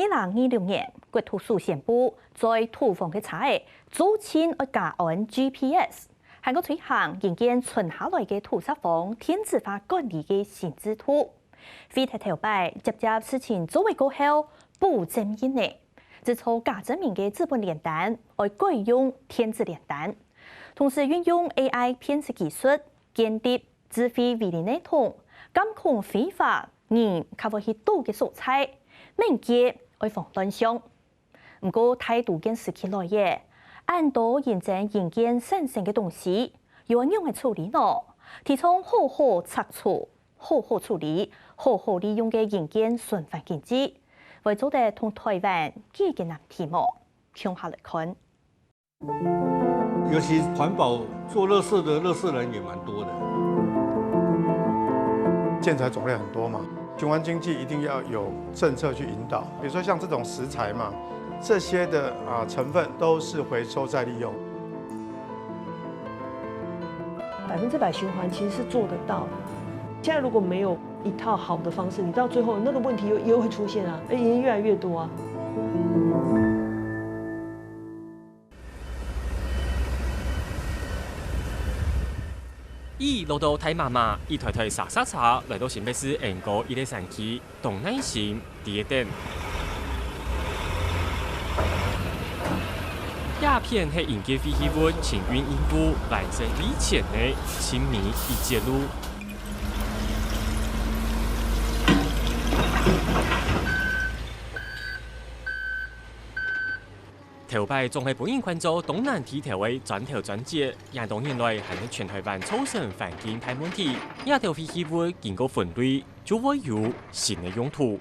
2026年，国土署宣布，在土方嘅查下，早前要加安 GPS， 还个推行研究存下来嘅土石方电子化管理嘅新制度。非太头摆接事情做为过后，不正因呢，自从假证明嘅资本联单，而改用电子联单，同时运用 AI 辨识技术，鉴定智慧伪利内统，监控非法人及或去盗嘅素材。民间爱防乱象，不过态度跟时期来耶，按多认真研究神圣嘅东西，要样嘅处理呢？提倡好好拆除、好好处理、好好利用嘅研究循环经济，为做得同台湾几个难题目，向下来看。尤其环保做垃圾的垃圾人也蛮多的，建材种类很多嘛。循环经济一定要有政策去引导，比如说像这种食材嘛，这些的成分都是回收再利用。100%循环其实是做得到的。现在如果没有一套好的方式，你到最后那个问题又会出现啊，而且越来越多啊。以落到太麻麻，一台台沙沙茶来到新北市延高一个山区，动耐心第一点。鸦片系迎接废弃物清运应付完成以前的亲密一节路。头摆总系本应关注东南地头的转头转接，也多年来还是全台湾造成环境大问题。亚条废弃物经过分类，就会有新的用途。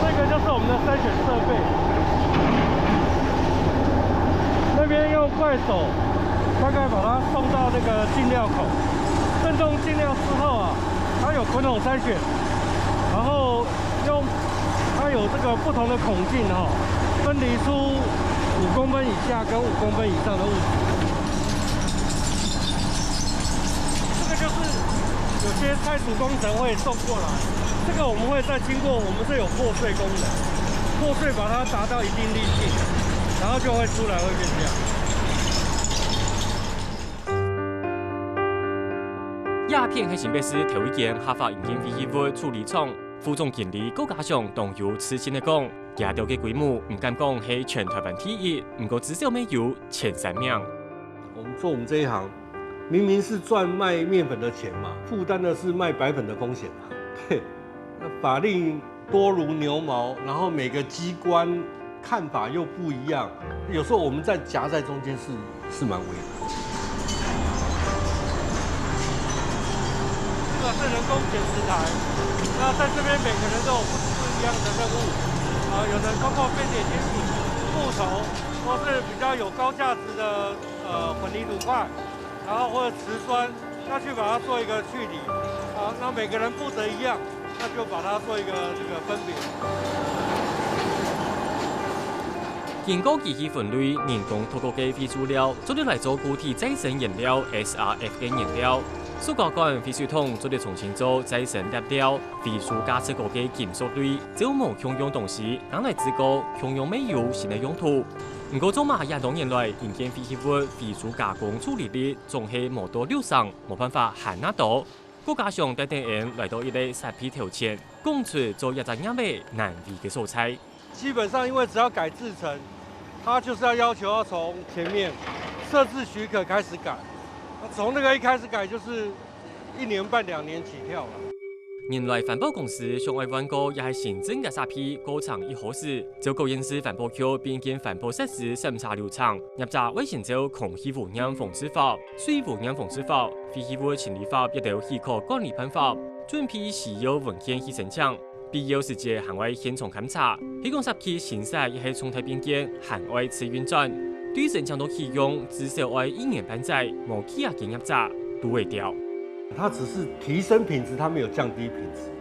这个就是我们的筛选设备，那边用快手大概把它送到那个进料口，震动进料之后啊，它有滚筒筛选，然后它有这个不同的孔径哈，分离出5公分以下跟5公分以上的物质。这个就是有些拆除工程会送过来，这个我们会再经过，我们是有破碎功能，破碎把它达到一定粒径，然后就会出来会变这样。鸦片系新北市头一间合法营建废弃物处理厂。副总经理高家祥同有此前的讲，亚条嘅规模唔敢讲系全台湾第一，不过至少没有前3名。我们做我们这一行，明明是赚卖面粉的钱嘛，负担的是卖白粉的风险嘛。对，那法令多如牛毛，然后每个机关看法又不一样，有时候我们在夹在中间是蛮为难。这个是人工捡石台。那在这边每个人都有不一样的任务，有人通过分解金属、木头，或是比较有高价值的混凝土块，然后或者瓷砖，要去把它做一个去理，那每个人负责一样，那就把它做一个这个分别。经过机器分类，人工透过嘅废塑料，做嚟做固体再生颜料 SRF 嘅颜料。塑胶管、废水桶做嚟重新做再生粒料，废塑加设过嘅金属类，只要冇共用东西，拿来自购共用没有新的用途。不过，做马亚多年来，营建废弃物废塑加工处理率总系冇到60%，冇办法限那多。国家上带队员来到一类设备条前，讲出做一只样味难为嘅素材。基本上，因为只要改制成，它就是要求要从前面设置许可开始改。从那个一开始改就是1年半2年起跳了。原来环保公司向外宣告，也系行政嘅设备过程一好事，就高人士环保局并建环保设施审查流程，入闸为先照空气污染防治法、水污染防治法、废弃物清理法一条气候管理办法，准批需要文件去申请，必要时节行外现场勘查，提供设计新设亦系重台边界行外次运转。对申请到启用，至少要1年半载，无企业经验闸都会掉。它只是提升品质，它没有降低品质。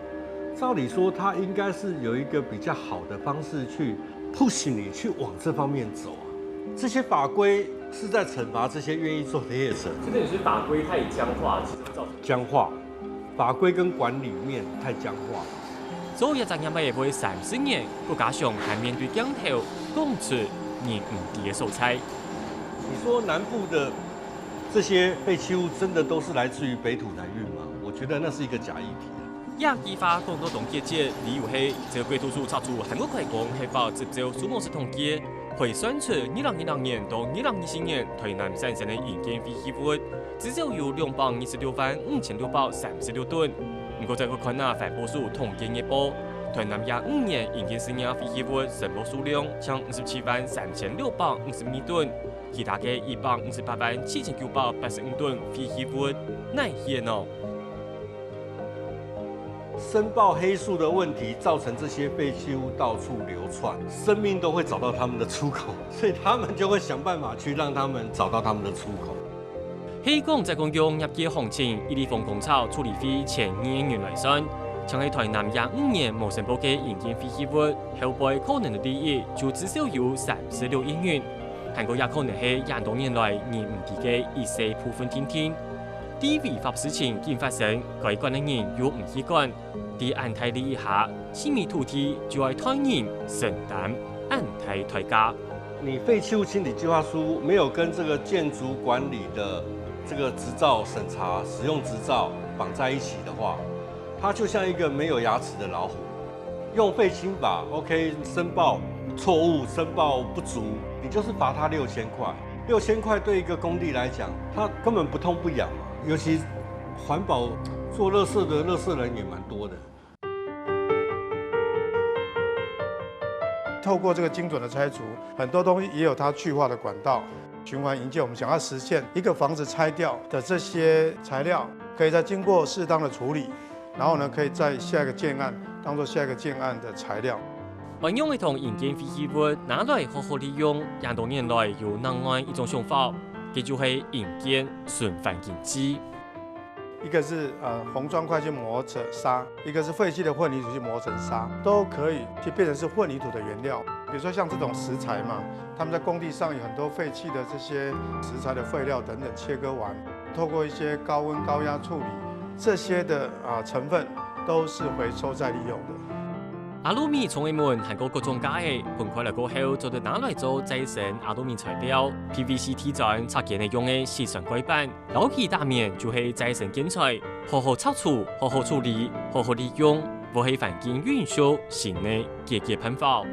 照理说，它应该是有一个比较好的方式去 push 你去往这方面走啊。这些法规是在惩罚这些愿意做的业者。这个也是法规太僵化，其实会造成僵化，法规跟管理面太僵化。做一阵也咪会30年，再加上还面对镜头，讲出人唔知嘅素材。你说南部的这些废弃物真的都是来自于北土南运吗？我觉得那是一个假议题。亚计划广东统计节理由係，這個圖數查出韓國開工係否接受數目式統計，會算出2020年到2024年台南產生嘅營建廢棄物至少有226,5636噸。不過再去看反報數統計日報，台南25年營建生產廢棄物申報數量將57,3650噸，其他嘅158,7985噸廢棄物乃顯哦。申报黑数的问题，造成这些废弃物到处流窜，生命都会找到他们的出口，所以他们就会想办法去让他们找到他们的出口。香港在公用業界行情，以立豐工廠處理費前2億元來算，像喺台南25年無申報嘅營建廢棄物，後背可能嘅利益就至少有36億元。韓國也可能係廿多年來人唔知嘅一些部分天天。啲違法事情竟發生，該管嘅人又唔去管，啲安泰利益下，私密土地就係台人承擔安泰代價。你废弃物清理計劃書沒有跟這個建築管理的這個執照審查、使用執照綁在一起的話，它就像一個沒有牙齒的老虎。用廢清法 ，OK， 申報錯誤、申報不足，你就是罰他6000塊。6000塊對一個工地來講，它根本不痛不癢嘛。尤其環保做垃圾的垃圾人也蠻多的。透過這個精準的拆除，很多東西也有它去化的管道。循環營建，我們想要實現一個房子拆掉的這些材料，可以再經過適當的處理，然後呢，可以在下一個建案當做下一個建案的材料。運用同營建廢棄物拿來好好利用，廿多年來有另外一種想法。這就係營建循環經濟，一個是紅磚塊去磨成沙，一個是廢棄的混凝土去磨成沙，都可以去變成是混凝土的原料。比如說像這種石材嘛，他們在工地上有很多廢棄的這些石材的廢料等等切割完，透過一些高溫高壓處理，這些的成分都是回收再利用的。阿魯米從一門韓國各種家嘅分開來過後，就得拿來做再生阿魯米材料。PVC 貼磚拆件係用嘅時尚改版，撈起大面就係再生建材，好好拆除、好好處理、好好利用，唔係環境允許新嘅解決辦法。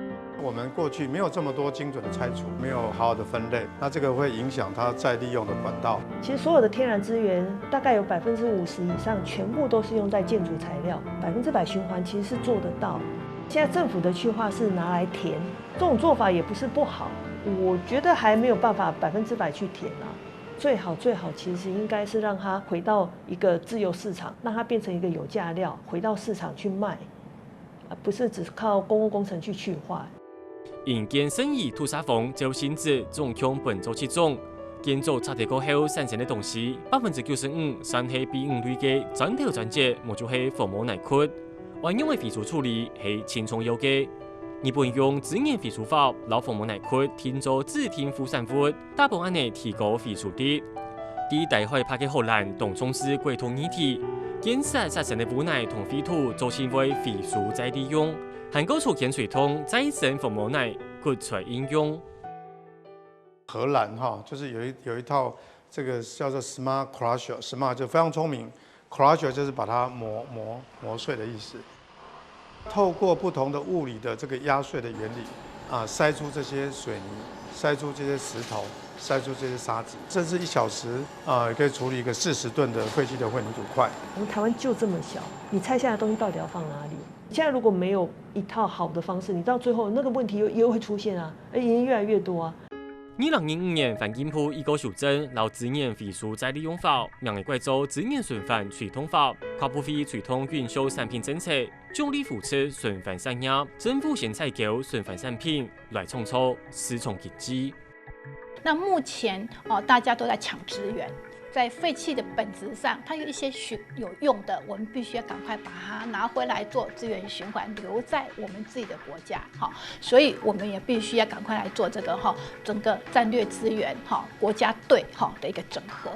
我們過去沒有這麼多精準的拆除，沒有好好的分類，那這個會影響它再利用的管道。其實所有的天然資源大概有50%以上，全部都是用在建築材料，100%循環其實是做得到。現在政府的去化是拿來填，這種做法也不是不好，我覺得還沒有辦法100%去填啊。最好其實應該是讓它回到一個自由市場，讓它變成一個有價料，回到市場去賣，不是只靠公共工程去化。營建生意土沙風就限制總共本周7種，建築拆地過後產生的東西，95%算係比5類嘅磚頭磚節，冇就係防磨耐缺。運用嘅廢除處理係輕鬆有嘅，日本用自然廢除法，老防磨耐缺填做自填副產物，大部分係提高廢除率。啲大海拍嘅荷蘭同從事鬼土議題，建設產生嘅污泥同廢土就成為廢除再利用，韓國出現水桶再生防磨耐掘出應用。荷蘭就是有一套這個叫做 Smart Crusher，Smart 就非常聰明。Crusher 就是把它磨碎的意思，透過不同的物理的這個壓碎的原理，篩出這些水泥，篩出這些石頭，篩出這些沙子，甚至1小時也可以處理一個40噸的廢棄的混凝土塊。我們台灣就這麼小，你拆下來的東西到底要放哪裡？現在如果沒有一套好的方式，你到最後那個問題又會出現啊，而且越來越多啊。2005年，環境部已告修正老資源廢除再利用法，名為改做資源循環催通法，跨部會催通運輸產品政策，獎勵扶持循環產業，政府先採購循環產品來創造市場經濟。那目前大家都在搶資源，在廢棄的本質上，它有一些有用的，我們必須要趕快把它拿回來做資源循環，留在我們自己的國家。所以我們也必須要趕快來做這個整個戰略資源國家隊的一個整合。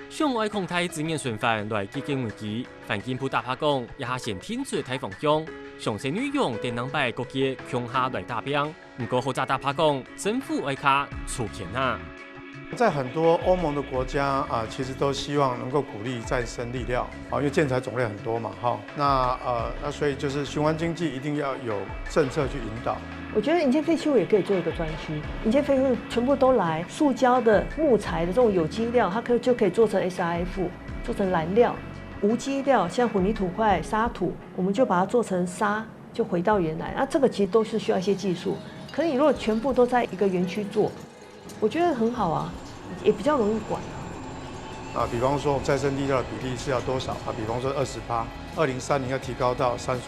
上爱控台资源循环来解决危机，环境部大拍讲，也下先天出台方向，详细内容电脑版国际强下来打标。不过，好早大拍讲，政府爱卡出钱啊。在很多欧盟的国家啊，其实都希望能够鼓励再生力料啊，因为建材种类很多嘛，哈。那所以就是循环经济一定要有政策去引导。我觉得营建废弃物也可以做一个专区，营建废弃物全部都来，塑胶的、木材的这种有机料，它就可以做成 SRF， 做成燃料。无机料像混凝土块、沙土，我们就把它做成沙，就回到原来。那这个其实都是需要一些技术。可是你如果全部都在一个园区做，我觉得很好啊，也比较容易管啊。比方说再生力料的比例是要多少啊？比方说20%，2030要提高到35%。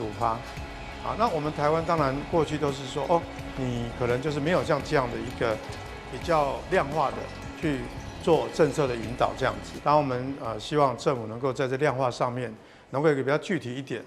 那我们台湾当然过去都是说，你可能就是没有像这样的一个比较量化的去做政策的引导这样子。当然我们希望政府能够在这量化上面能够有一个比较具体一点。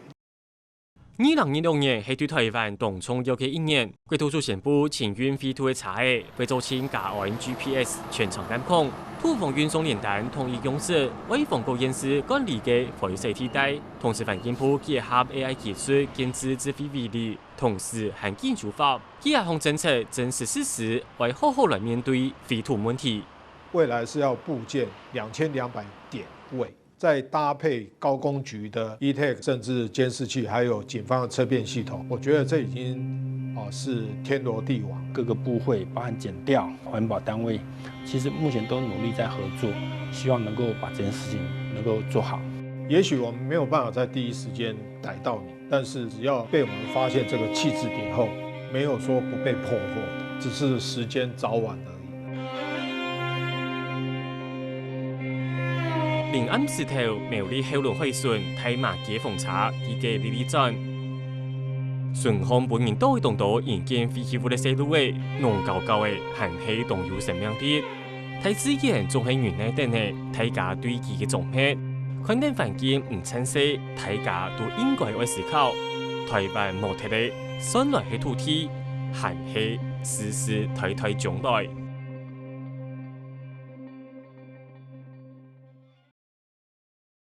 2026年係對台灣當沖尤其一年，國土處宣布前運飛土嘅查嘅會造成架岸 GPS 全場監控，土防運送連單同意用時，為防構驗視管理嘅廢水替代，同時環境部結合 AI 技術建置智慧圍籬，同時還建築法，結合項政策真實事實，為好好來面對飛土問題。未來是要佈建2200點位。再搭配高工局的 E-Tech 政治监视器，还有警方的车辨系统，我觉得这已经是天罗地网。各个部会，包含检调、环保单位，其实目前都努力在合作，希望能够把这件事情能够做好。也许我们没有办法在第一时间逮到你，但是只要被我们发现这个弃置点后，没有说不被破获，只是时间早晚而已。臨暗時頭，苗栗後龍海順太麻解放茶依個哩哩站，順康本年都會動到營建廢棄物嘅細路嘅，濃高高嘅含氣動有生命力。睇資源仲係原來等嘅，大家對佢嘅總評，肯定環境唔清晰，大家都應該愛思考。台灣無鐵嘅，生來係土地，含氣時時代代將來。